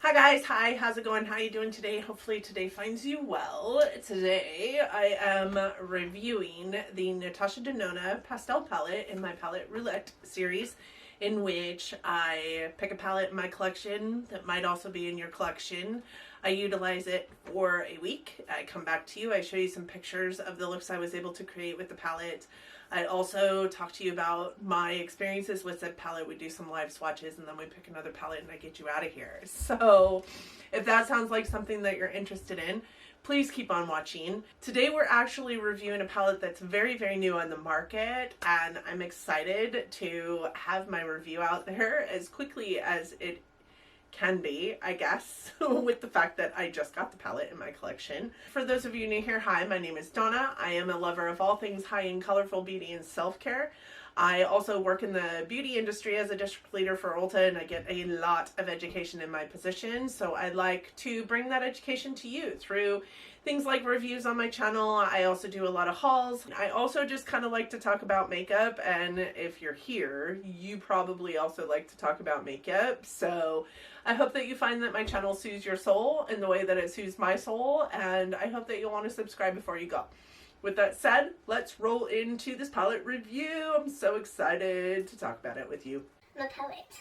Hi guys, hi, how's it going? How you doing today? Hopefully today finds you well. Today I am reviewing the Natasha Denona Pastel palette in my palette Roulette series, in which I pick a palette in my collection that might also be in your collection. I utilize it for a week. I come back to you. I show you some pictures of the looks I was able to create with the palette. I also talk to you about my experiences with said palette. We do some live swatches and then we pick another palette and I get you out of here. So if that sounds like something that you're interested in, please keep on watching. Today we're actually reviewing a palette that's very, very new on the market, and I'm excited to have my review out there as quickly as it can be, I guess, with the fact that I just got the palette in my collection. For those of you new here, hi, my name is Donna. I am a lover of all things high-end, colorful beauty and self-care. I also work in the beauty industry as a district leader for Ulta, and I get a lot of education in my position, so I like to bring that education to you through things like reviews on my channel. I also do a lot of hauls. I also just kind of like to talk about makeup, and if you're here, you probably also like to talk about makeup, so I hope that you find that my channel soothes your soul in the way that it soothes my soul, and I hope that you'll want to subscribe before you go. With that said, let's roll into this palette review. I'm so excited to talk about it with you. I'm a poet.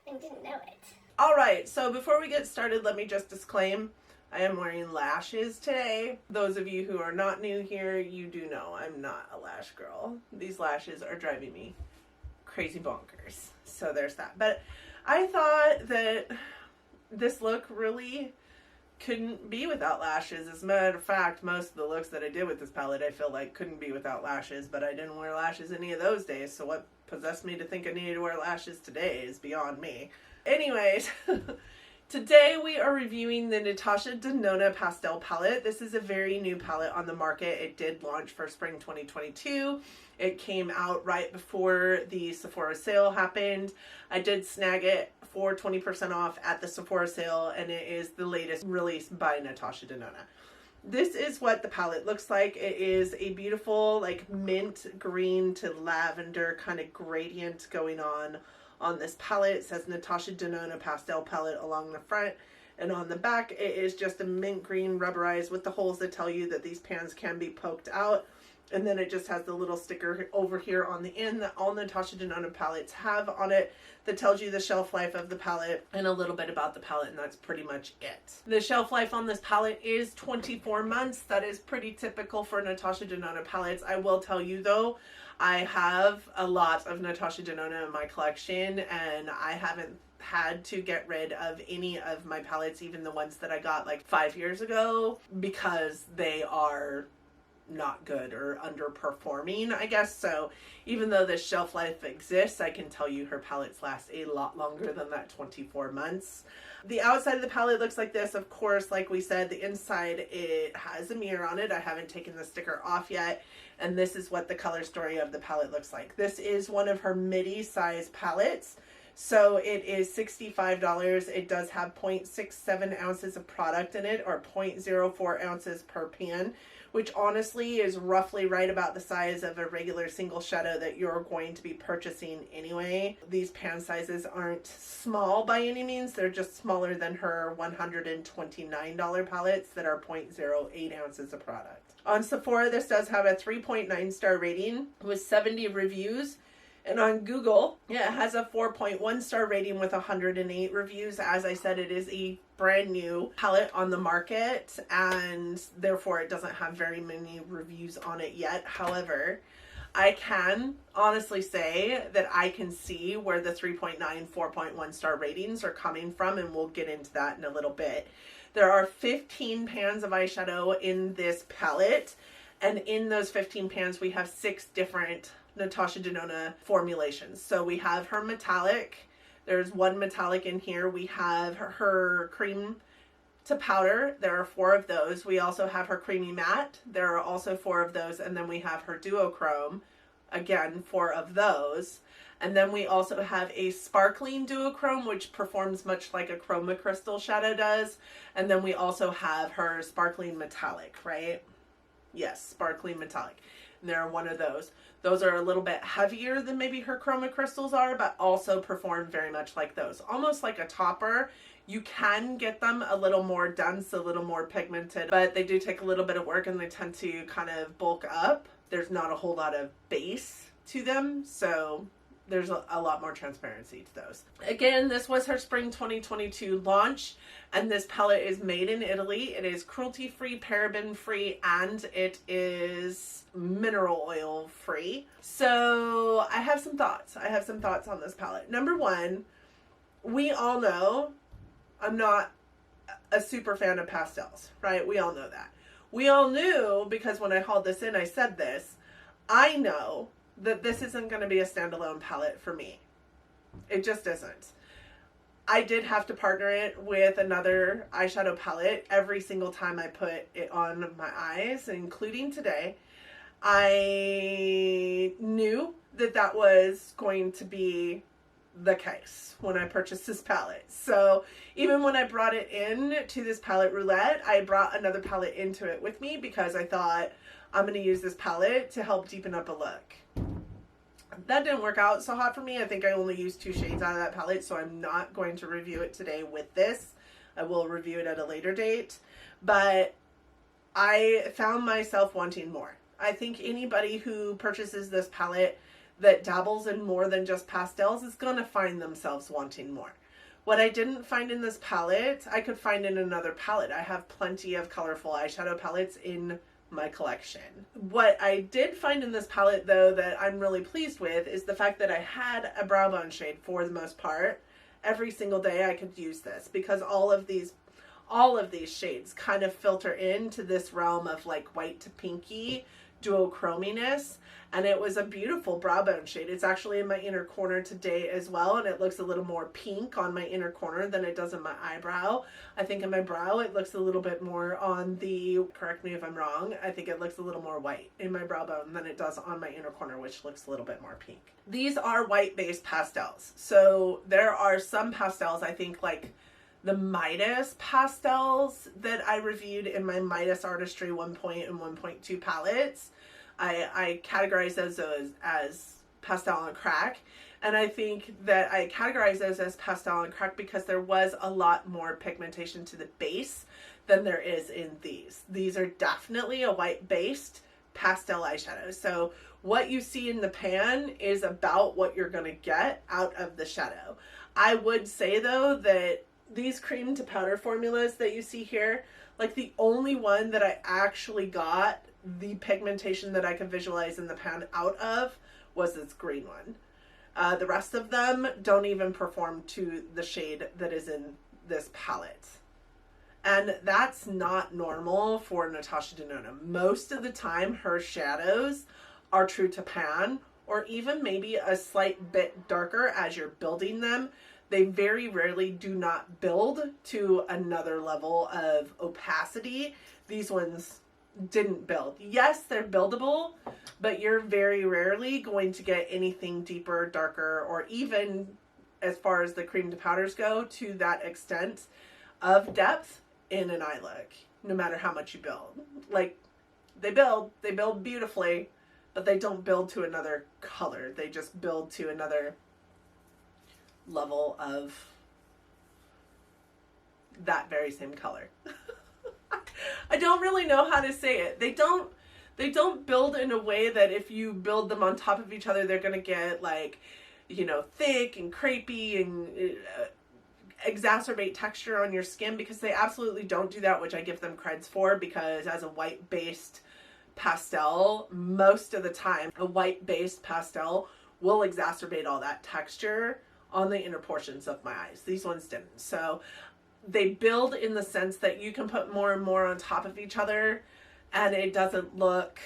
I didn't know it. Alright, so before we get started, let me just disclaim, I am wearing lashes today. Those of you who are not new here, you do know I'm not a lash girl. These lashes are driving me crazy bonkers. So there's that. But I thought that this look really couldn't be without lashes. As a matter of fact, most of the looks that I did with this palette I feel like couldn't be without lashes, but I didn't wear lashes any of those days, so what possessed me to think I needed to wear lashes today is beyond me. Anyways, today we are reviewing the Natasha Denona Pastel palette. This is a very new palette on the market. It did launch for spring 2022. It came out right before the Sephora sale happened. I did snag it for 20% off at the Sephora sale, and it is the latest release by Natasha Denona. This is what the palette looks like. It is a beautiful like mint green to lavender kind of gradient going on this palette. It says Natasha Denona Pastel palette along the front, and on the back it is just a mint green rubberized with the holes that tell you that these pans can be poked out. And then it just has the little sticker over here on the end that all Natasha Denona palettes have on it that tells you the shelf life of the palette and a little bit about the palette, and that's pretty much it. The shelf life on this palette is 24 months. That is pretty typical for Natasha Denona palettes. I will tell you though, I have a lot of Natasha Denona in my collection, and I haven't had to get rid of any of my palettes, even the ones that I got like 5 years ago, because they are not good or underperforming, I guess. So even though this shelf life exists, I can tell you her palettes last a lot longer than that 24 months. The outside of the palette looks like this. Of course, like we said, the inside, it has a mirror on it. I haven't taken the sticker off yet, and this is what the color story of the palette looks like. This is one of her midi size palettes, so it is $65. It does have 0.67 ounces of product in it, or 0.04 ounces per pan, which honestly is roughly right about the size of a regular single shadow that you're going to be purchasing anyway. These pan sizes aren't small by any means. They're just smaller than her $129 palettes that are 0.08 ounces of product. On Sephora, this does have a 3.9 star rating with 70 reviews. And on Google, it has a 4.1 star rating with 108 reviews. As I said, it is a brand new palette on the market, and therefore it doesn't have very many reviews on it yet. However, I can honestly say that I can see where the 3.9, 4.1 star ratings are coming from, and we'll get into that in a little bit. There are 15 pans of eyeshadow in this palette, and in those 15 pans we have 6 different Natasha Denona formulations. So we have her metallic. There's one metallic in here. We have her cream to powder. There are 4 of those. We also have her creamy matte. There are also 4 of those. And then we have her duochrome. Again, 4 of those. And then we also have a sparkling duochrome, which performs much like a chroma crystal shadow does. And then we also have her sparkling metallic, right? Yes, sparkling metallic. And there are 1 of those. Those are a little bit heavier than maybe her chroma crystals are, but also perform very much like those. Almost like a topper. You can get them a little more dense, a little more pigmented, but they do take a little bit of work and they tend to kind of bulk up. There's not a whole lot of base to them, so there's a lot more transparency to those. Again, this was her spring 2022 launch, and this palette is made in Italy. It is cruelty-free, paraben-free, and it is mineral oil free. So I have some thoughts. I have some thoughts on this palette. Number one, we all know I'm not a super fan of pastels, right? We all know that. We all knew, because when I hauled this in, I said this. I know that this isn't going to be a standalone palette for me. It just isn't. I did have to partner it with another eyeshadow palette every single time I put it on my eyes, including today. I knew that that was going to be the case when I purchased this palette. So even when I brought it in to this palette Roulette, I brought another palette into it with me because I thought I'm going to use this palette to help deepen up a look. That didn't work out so hot for me. I think I only used 2 shades out of that palette, so I'm not going to review it today with this. I will review it at a later date, but I found myself wanting more. I think anybody who purchases this palette that dabbles in more than just pastels is going to find themselves wanting more. What I didn't find in this palette, I could find in another palette. I have plenty of colorful eyeshadow palettes in my collection. What I did find in this palette, though, that I'm really pleased with is the fact that I had a brow bone shade for the most part. Every single day I could use this because all of these shades kind of filter into this realm of like white to pinky duochrominess, and it was a beautiful brow bone shade. It's actually in my inner corner today as well, and it looks a little more pink on my inner corner than it does in my eyebrow. I think in my brow it looks a little bit more on the, correct me if I'm wrong, I think it looks a little more white in my brow bone than it does on my inner corner, which looks a little bit more pink. These are white based pastels, so there are some pastels, I think like the Midas pastels that I reviewed in my Midas Artistry 1.0 and 1.2 palettes. I categorize those as pastel on crack, and I think that I categorize those as pastel on crack because there was a lot more pigmentation to the base than there is in these. These are definitely a white based pastel eyeshadow. So what you see in the pan is about what you're going to get out of the shadow. I would say though that these cream to powder formulas that you see here, like the only one that I actually got the pigmentation that I could visualize in the pan out of was this green one. The rest of them don't even perform to the shade that is in this palette. And that's not normal for NATASHA DENONA. Most of the time her shadows are true to pan, or even maybe a slight bit darker as you're building them. They very rarely do not build to another level of opacity. These ones didn't build. Yes, they're buildable, but you're very rarely going to get anything deeper, darker, or even as far as the cream to powders go to that extent of depth in an eye look, no matter how much you build. Like, they build beautifully, but they don't build to another color. They just build to another level of that very same color. I don't really know how to say it. They don't build in a way that if you build them on top of each other, they're going to get like, you know, thick and crepey and exacerbate texture on your skin, because they absolutely don't do that, which I give them creds for, because as a white based pastel, most of the time a white based pastel will exacerbate all that texture on the inner portions of my eyes. These ones didn't. So they build in the sense that you can put more and more on top of each other and it doesn't look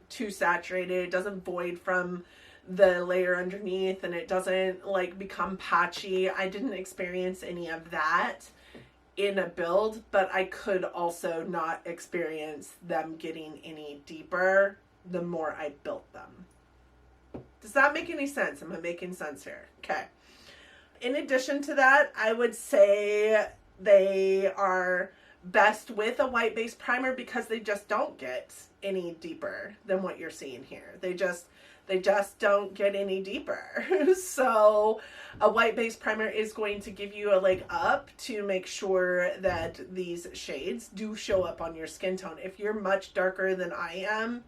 too saturated. It doesn't void from the layer underneath, and it doesn't like become patchy. I didn't experience any of that in a build, but I could also not experience them getting any deeper the more I built them. Does that make any sense? Am I making sense here? Okay. In addition to that, I would say they are best with a white base primer because they just don't get any deeper than what you're seeing here. They They just don't get any deeper. So a white base primer is going to give you a leg up to make sure that these shades do show up on your skin tone. If you're much darker than I am,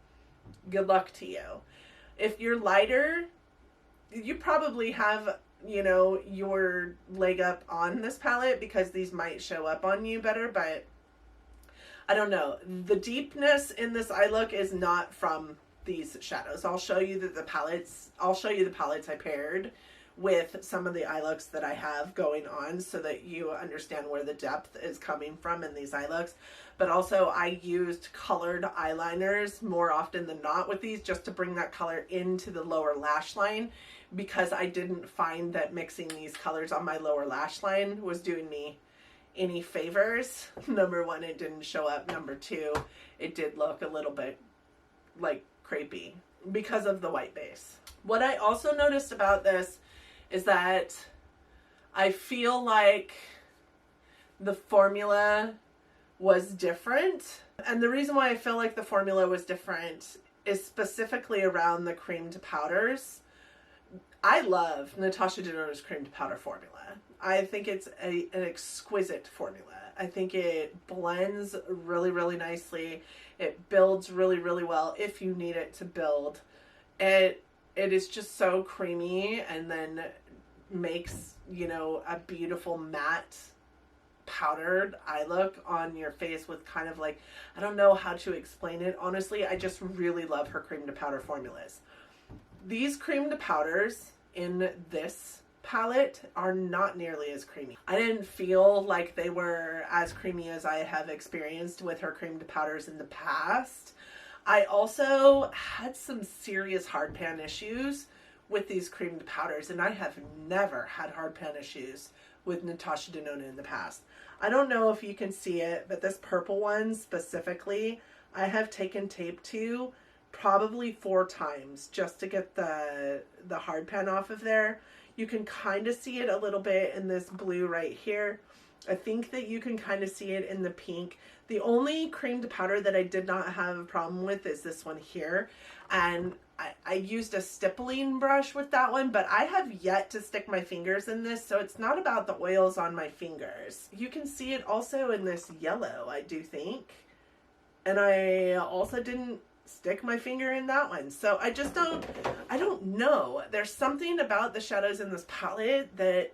good luck to you. If you're lighter, you probably have, you know, your leg up on this palette because these might show up on you better, but I don't know. The deepness in this eye look is not from these shadows. I'll show you the palettes I paired with some of the eye looks that I have going on so that you understand where the depth is coming from in these eye looks. But also I used colored eyeliners more often than not with these just to bring that color into the lower lash line, because I didn't find that mixing these colors on my lower lash line was doing me any favors. Number one, it didn't show up. Number two, it did look a little bit like crepey because of the white base. What I also noticed about this is that I feel like the formula was different. And the reason why I feel like the formula was different is specifically around the creamed powders. I love Natasha Denona's creamed powder formula. I think it's an exquisite formula. I think it blends really, really nicely. It builds really, really well if you need it to build. It is just so creamy and then makes, you know, a beautiful matte powdered eye look on your face with kind of like, I don't know how to explain it. Honestly, I just really love her cream to powder formulas. These cream to powders in this palette are not nearly as creamy. I didn't feel like they were as creamy as I have experienced with her cream to powders in the past. I also had some serious hard pan issues with these cream to powders, and I have never had hard pan issues with Natasha Denona in the past. I don't know if you can see it, but this purple one specifically, I have taken tape to probably 4 times just to get the hard pan off of there. You can kind of see it a little bit in this blue right here. I think that you can kind of see it in the pink. The only cream to powder that I did not have a problem with is this one here. And I used a stippling brush with that one, but I have yet to stick my fingers in this, so it's not about the oils on my fingers. You can see it also in this yellow, I do think. And I also didn't stick my finger in that one. So I don't know. There's something about the shadows in this palette that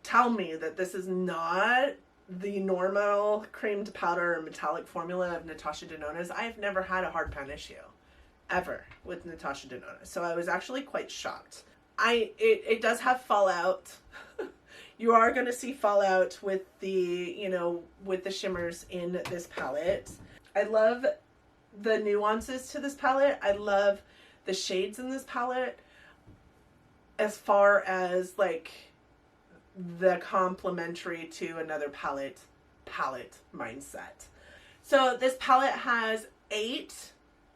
tell me that this is not the normal cream to powder or metallic formula of Natasha Denona's. I have never had a hard pan issue ever with Natasha Denona. So I was actually quite shocked. It does have fallout. You are going to see fallout with the, you know, with the shimmers in this palette. I love the nuances to this palette. I love the shades in this palette as far as like the complementary to another palette mindset. So this palette has 8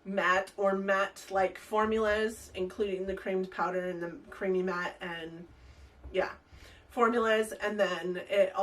matte or matte-like formulas, including the creamed powder and the creamy matte and yeah, formulas. And then it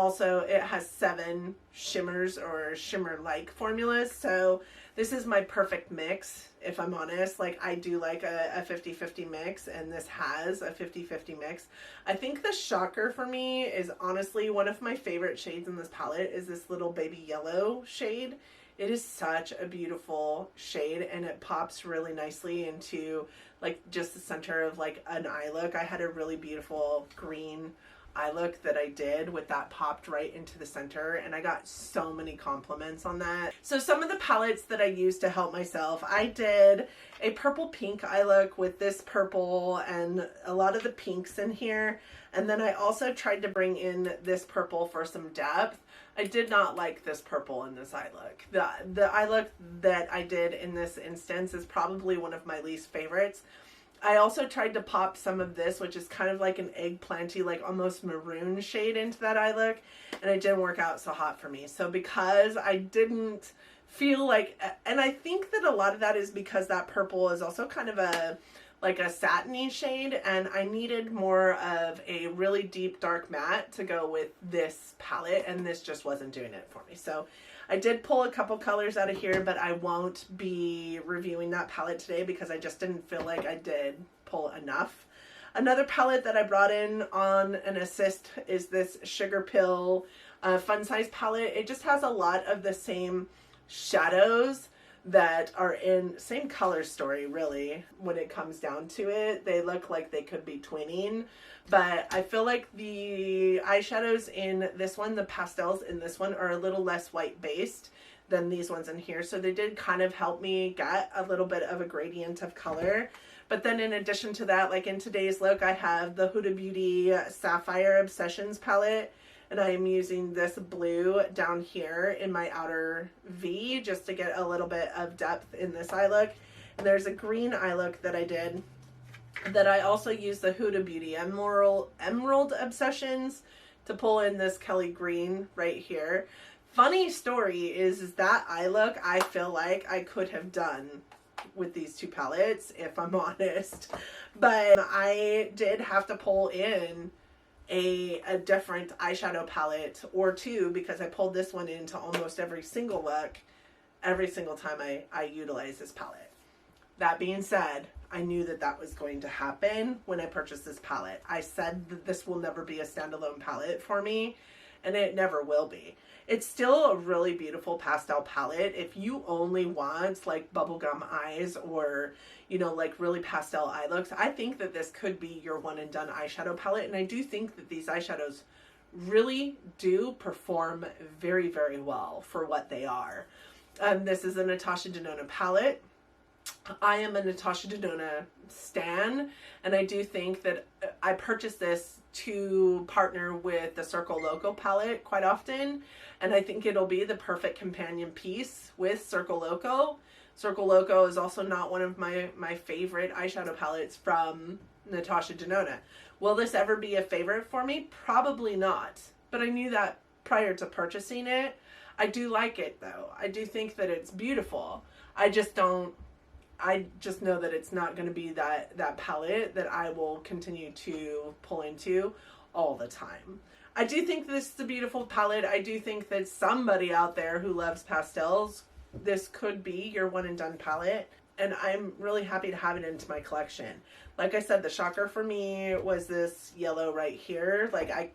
has 7 shimmers or shimmer-like formulas. So this is my perfect mix, if I'm honest. Like, I do like a 50-50 mix, and this has a 50-50 mix. I think the shocker for me is honestly one of my favorite shades in this palette is this little baby yellow shade. It is such a beautiful shade, and it pops really nicely into like just the center of like an eye look. I had a really beautiful green eye look that I did with that popped right into the center, and I got so many compliments on that. So some of the palettes that I used to help myself, I did a purple pink eye look with this purple and a lot of the pinks in here, and then I also tried to bring in this purple for some depth. I did not like this purple in this eye look. The eye look that I did in this instance is probably one of my least favorites. I also tried to pop some of this, which is kind of like an eggplanty, like almost maroon shade into that eye look, and it didn't work out so hot for me. So because I didn't feel like, and I think that a lot of that is because that purple is also kind of a like a satiny shade, and I needed more of a really deep dark matte to go with this palette, and this just wasn't doing it for me. So I did pull a couple colors out of here, but I won't be reviewing that palette today because I just didn't feel like I did pull enough. Another palette that I brought in on an assist is this Sugar Pill Fun Size palette. It just has a lot of the same shadows that are in same color story, really. When it comes down to it, they look like they could be twinning, but I feel like the eyeshadows in this one, the pastels in this one, are a little less white based than these ones in here, so they did kind of help me get a little bit of a gradient of color. But then in addition to that, like in today's look, I have the Huda Beauty Sapphire Obsessions palette, and I am using this blue down here in my outer V just to get a little bit of depth in this eye look. And there's a green eye look that I did that I also used the Huda Beauty Emerald Obsessions to pull in this Kelly green right here. Funny story is that eye look I feel like I could have done with these two palettes, if I'm honest. But I did have to pull in a different eyeshadow palette or two because I pulled this one into almost every single look every single time I utilize this palette. That being said, I knew that that was going to happen when I purchased this palette. I said that this will never be a standalone palette for me, and it never will be. It's still a really beautiful pastel palette. If you only want like bubblegum eyes or, you know, like really pastel eye looks, I think that this could be your one and done eyeshadow palette. And I do think that these eyeshadows really do perform very, very well for what they are. This is a Natasha Denona palette. I am a Natasha Denona stan, and I do think that I purchased this to partner with the Circle Loco palette quite often, and I think it'll be the perfect companion piece with Circle Loco. Circle Loco is also not one of my favorite eyeshadow palettes from Natasha Denona. Will this ever be a favorite for me? Probably not, but I knew that prior to purchasing it. I do like it though. I do think that it's beautiful. I just know that it's not going to be that palette that I will continue to pull into all the time. I do think this is a beautiful palette. I do think that somebody out there who loves pastels, this could be your one and done palette. And I'm really happy to have it into my collection. Like I said, the shocker for me was this yellow right here. Like, I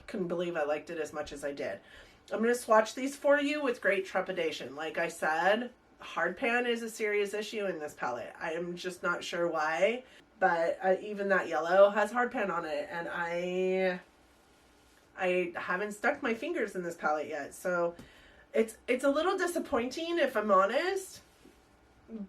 couldn't believe I liked it as much as I did. I'm going to swatch these for you with great trepidation. Like I said, hard pan is a serious issue in this palette. I am just not sure why, but even that yellow has hard pan on it, and I haven't stuck my fingers in this palette yet, so it's a little disappointing if I'm honest,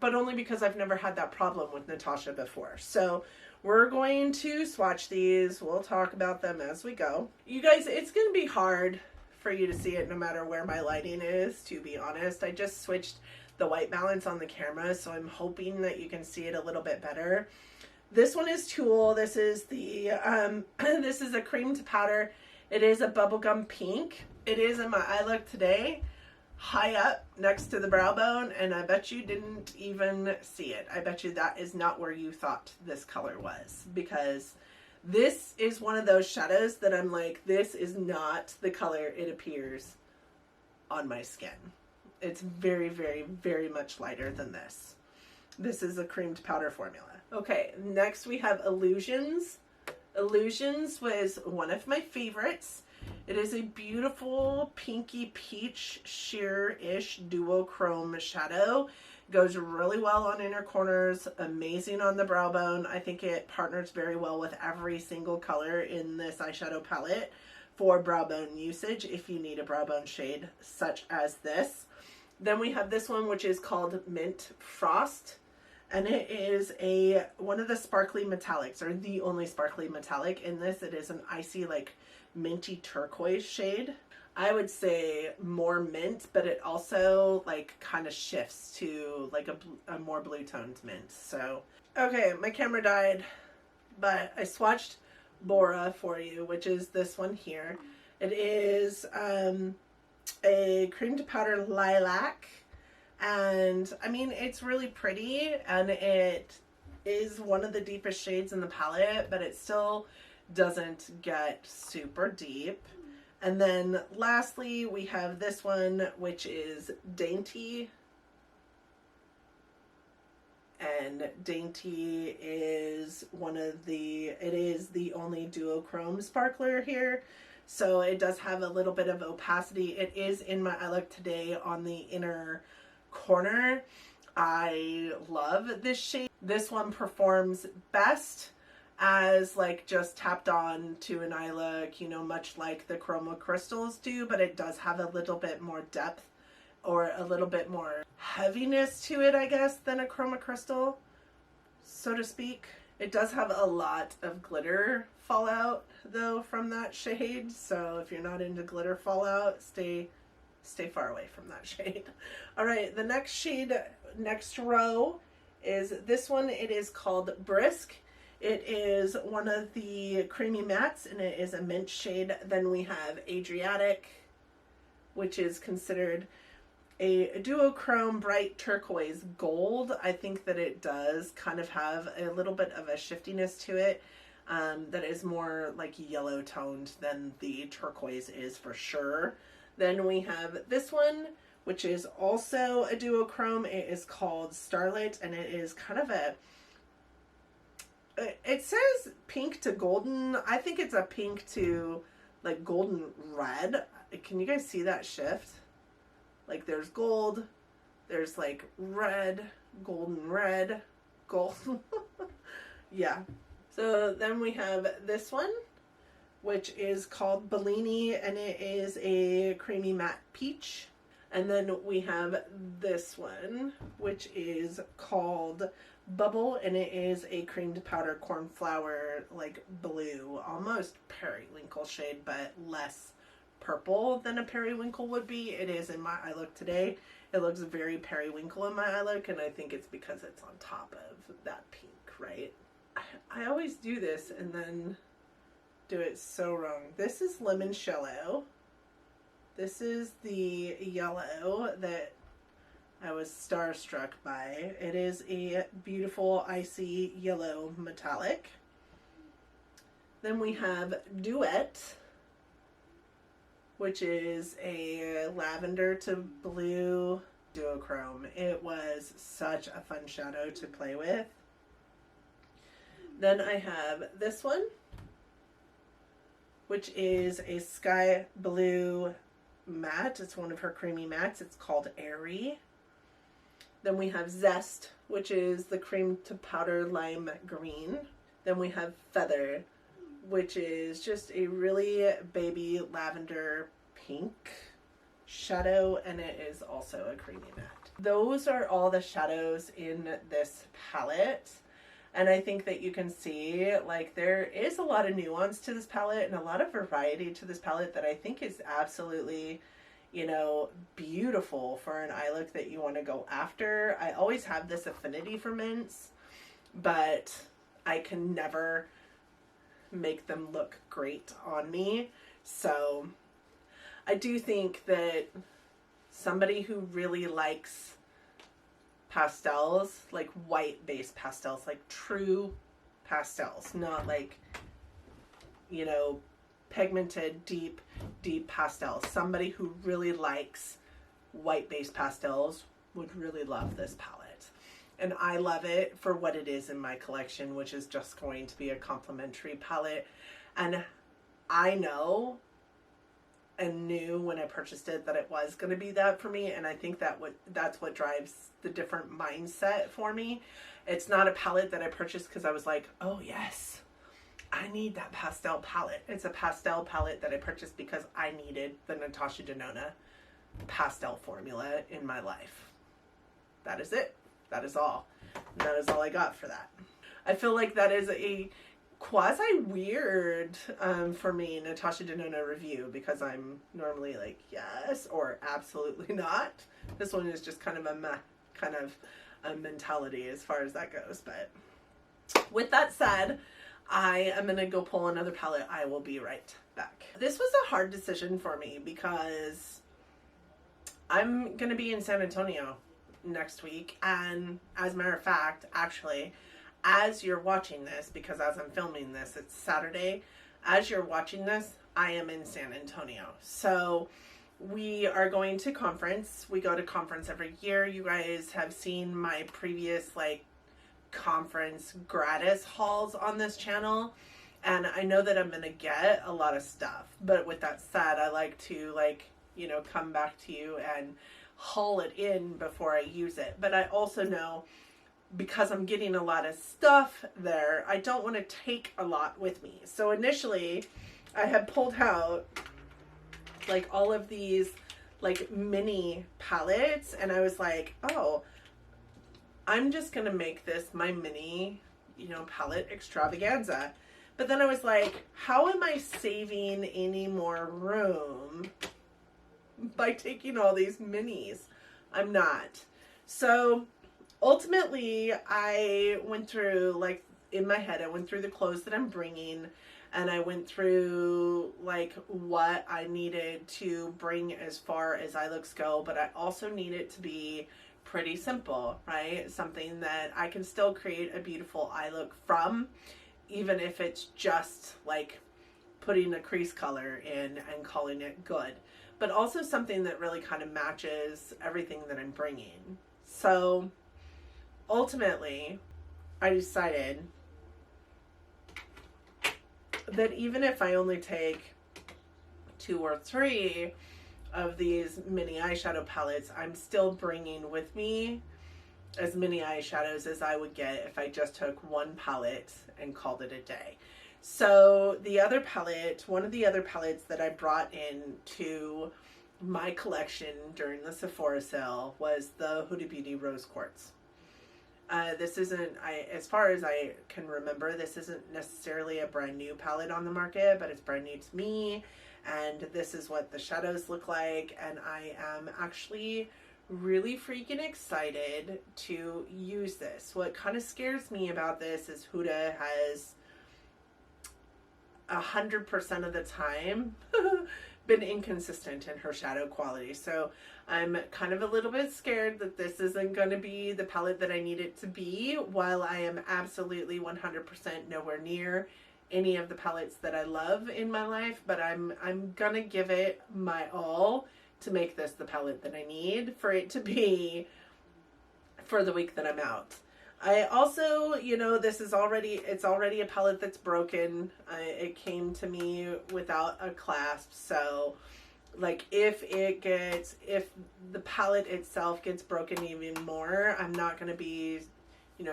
but only because I've never had that problem with Natasha before. So we're going to swatch these. We'll talk about them as we go. You guys, it's going to be hard for you to see it no matter where my lighting is, to be honest. I just switched the white balance on the camera, so I'm hoping that you can see it a little bit better. This one is Tulle. This is the this is a cream to powder. It is a bubblegum pink. It is in my eye look today, high up next to the brow bone, and I bet you didn't even see it. I bet you that is not where you thought this color was, because this is one of those shadows that I'm like, this is not the color it appears on my skin. It's very, very, very much lighter than this. This is a creamed powder formula. Okay, next we have Illusions. Illusions was one of my favorites. It is a beautiful pinky peach sheer-ish duochrome shadow. Goes really well on inner corners, amazing on the brow bone. I think it partners very well with every single color in this eyeshadow palette for brow bone usage if you need a brow bone shade such as this. Then we have this one, which is called Mint Frost, and it is one of the sparkly metallics, or the only sparkly metallic in this. It is an icy, like, minty turquoise shade. I would say more mint, but it also like kind of shifts to like a more blue toned mint. So, okay, my camera died, but I swatched Bora for you, which is this one here. It is a cream to powder lilac, and I mean, it's really pretty, and it is one of the deepest shades in the palette, but it still doesn't get super deep. And then lastly, we have this one, which is Dainty. And Dainty is it is the only duochrome sparkler here. So it does have a little bit of opacity. It is in my eye look today on the inner corner. I love this shade. This one performs best as like just tapped on to an eye look, you know, much like the chroma crystals do, but it does have a little bit more depth or a little bit more heaviness to it, I guess, than a chroma crystal, so to speak. It does have a lot of glitter fallout though from that shade, so if you're not into glitter fallout, stay far away from that shade. All right, the next shade, next row is this one. It is called Brisk. It is one of the creamy mattes, and it is a mint shade. Then we have Adriatic, which is considered a duochrome bright turquoise gold. I think that it does kind of have a little bit of a shiftiness to it that is more like yellow toned than the turquoise is for sure. Then we have this one, which is also a duochrome. It is called Starlet, and it is kind of it says pink to golden. I think it's a pink to like golden red. Can you guys see that shift? Like there's gold, there's like red, golden red, gold. Yeah. So then we have this one, which is called Bellini, and it is a creamy matte peach. And then we have this one, which is called Bubble, and it is a creamed powder cornflower, like blue, almost periwinkle shade, but less purple than a periwinkle would be. It is in my eye look today. It looks very periwinkle in my eye look, and I think it's because it's on top of that pink, right? I always do this and then do it so wrong. This is Limoncello. This is the yellow that I was starstruck by. It is a beautiful icy yellow metallic. Then we have Duet, which is a lavender to blue duochrome. It was such a fun shadow to play with. Then I have this one, which is a sky blue matte. It's one of her creamy mattes. It's called Airy. Then we have Zest, which is the cream to powder lime green. Then we have Feather, which is just a really baby lavender pink shadow, and it is also a creamy matte. Those are all the shadows in this palette. And I think that you can see, like, there is a lot of nuance to this palette and a lot of variety to this palette that I think is absolutely, you know, beautiful for an eye look that you want to go after. I always have this affinity for mints, but I can never make them look great on me. So I do think that somebody who really likes pastels, like white based pastels, like true pastels, not like, you know, pigmented deep pastels. Somebody who really likes white based pastels would really love this palette. And I love it for what it is in my collection, which is just going to be a complimentary palette. And I know and knew when I purchased it that it was going to be that for me, and I think that's what drives the different mindset for me. It's not a palette that I purchased because I was like, oh yes, I need that pastel palette. It's a pastel palette that I purchased because I needed the NATASHA DENONA pastel formula in my life. That is it. That is all. And that is all I got for that. I feel like that is a quasi weird for me NATASHA DENONA review, because I'm normally like yes or absolutely not. This one is just kind of a mentality as far as that goes. But with that said, I am gonna go pull another palette. I will be right back. This was a hard decision for me because I'm gonna be in San Antonio next week, and as a matter of fact, actually, as you're watching this, because as I'm filming this, it's Saturday, as you're watching this, I am in San Antonio. So we are going to conference. We go to conference every year. You guys have seen my previous like conference gratis hauls on this channel. And I know that I'm going to get a lot of stuff. But with that said, I like to come back to you and haul it in before I use it. But I also know, because I'm getting a lot of stuff there, I don't want to take a lot with me. So initially, I had pulled out like all of these like mini palettes, and I was like, oh, I'm just going to make this my mini, palette extravaganza. But then I was like, how am I saving any more room by taking all these minis? I'm not. So ultimately, I went through, like, in my head, I went through the clothes that I'm bringing, and I went through, like, what I needed to bring as far as eye looks go, but I also need it to be pretty simple, right? Something that I can still create a beautiful eye look from, even if it's just, like, putting a crease color in and calling it good, but also something that really kind of matches everything that I'm bringing. So ultimately, I decided that even if I only take 2 or 3 of these mini eyeshadow palettes, I'm still bringing with me as many eyeshadows as I would get if I just took one palette and called it a day. So the other palette, one of the other palettes that I brought into my collection during the Sephora sale was the Huda Beauty Rose Quartz. This isn't, as far as I can remember, this isn't necessarily a brand new palette on the market, but it's brand new to me. And this is what the shadows look like. And I am actually really freaking excited to use this. What kind of scares me about this is Huda has 100% of the time been inconsistent in her shadow quality. So I'm kind of a little bit scared that this isn't going to be the palette that I need it to be, while I am absolutely 100% nowhere near any of the palettes that I love in my life. But I'm going to give it my all to make this the palette that I need for it to be for the week that I'm out. I also, this is it's already a palette that's broken. It came to me without a clasp. So like if the palette itself gets broken even more, I'm not going to be,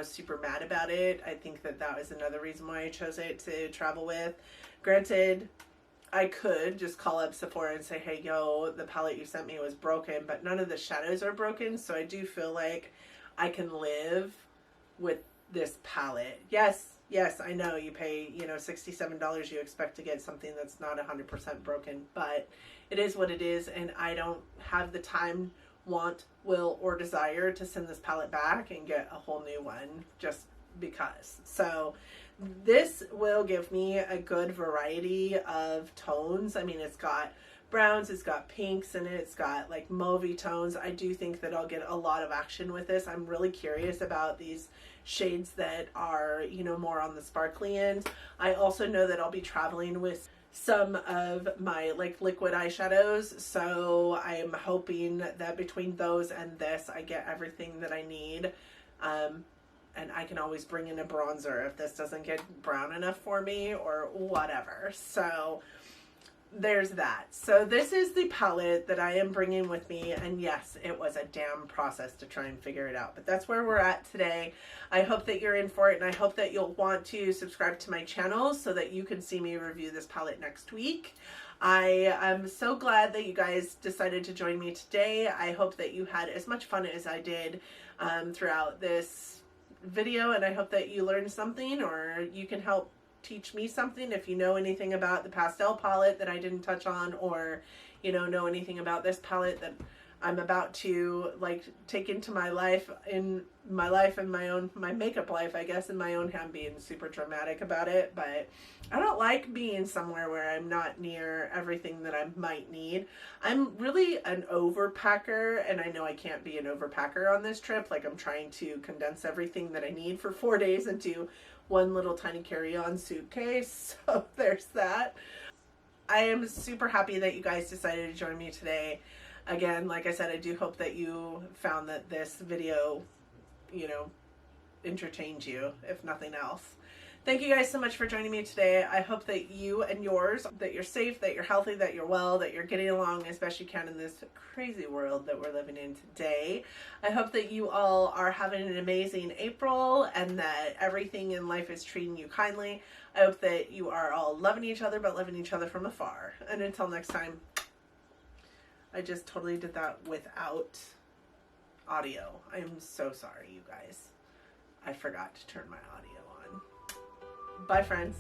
super mad about it. I think that was another reason why I chose it to travel with. Granted, I could just call up Sephora and say, hey, yo, the palette you sent me was broken, but none of the shadows are broken. So I do feel like I can live with this palette. Yes, I know you pay, $67, you expect to get something that's not 100% broken, but it is what it is, and I don't have the time, want, will, or desire to send this palette back and get a whole new one just because. So this will give me a good variety of tones. I mean, it's got browns, it's got pinks in it, it's got like mauvey tones. I do think that I'll get a lot of action with this. I'm really curious about these shades that are, more on the sparkly end. I also know that I'll be traveling with some of my like liquid eyeshadows, so I'm hoping that between those and this I get everything that I need. And I can always bring in a bronzer if this doesn't get brown enough for me or whatever. So there's that. So this is the palette that I am bringing with me, and yes, it was a damn process to try and figure it out, but that's where we're at today. I hope that you're in for it, and I hope that you'll want to subscribe to my channel so that you can see me review this palette next week. I am so glad that you guys decided to join me today. I hope that you had as much fun as I did throughout this video, and I hope that you learned something, or you can help teach me something if you know anything about the pastel palette that I didn't touch on, or know anything about this palette that I'm about to like take into my life and my makeup life, I guess, in my own hand, being super dramatic about it. But I don't like being somewhere where I'm not near everything that I might need. I'm really an overpacker, and I know I can't be an overpacker on this trip. Like, I'm trying to condense everything that I need for 4 days into one little tiny carry-on suitcase. So there's that. I am super happy that you guys decided to join me today. Again, like I said, I do hope that you found that this video, you know, entertained you, if nothing else. Thank you guys so much for joining me today. I hope that you and yours, that you're safe, that you're healthy, that you're well, that you're getting along as best you can in this crazy world that we're living in today. I hope that you all are having an amazing April and that everything in life is treating you kindly. I hope that you are all loving each other, but loving each other from afar. And until next time, I just totally did that without audio. I'm so sorry, you guys. I forgot to turn my audio on. Bye, friends.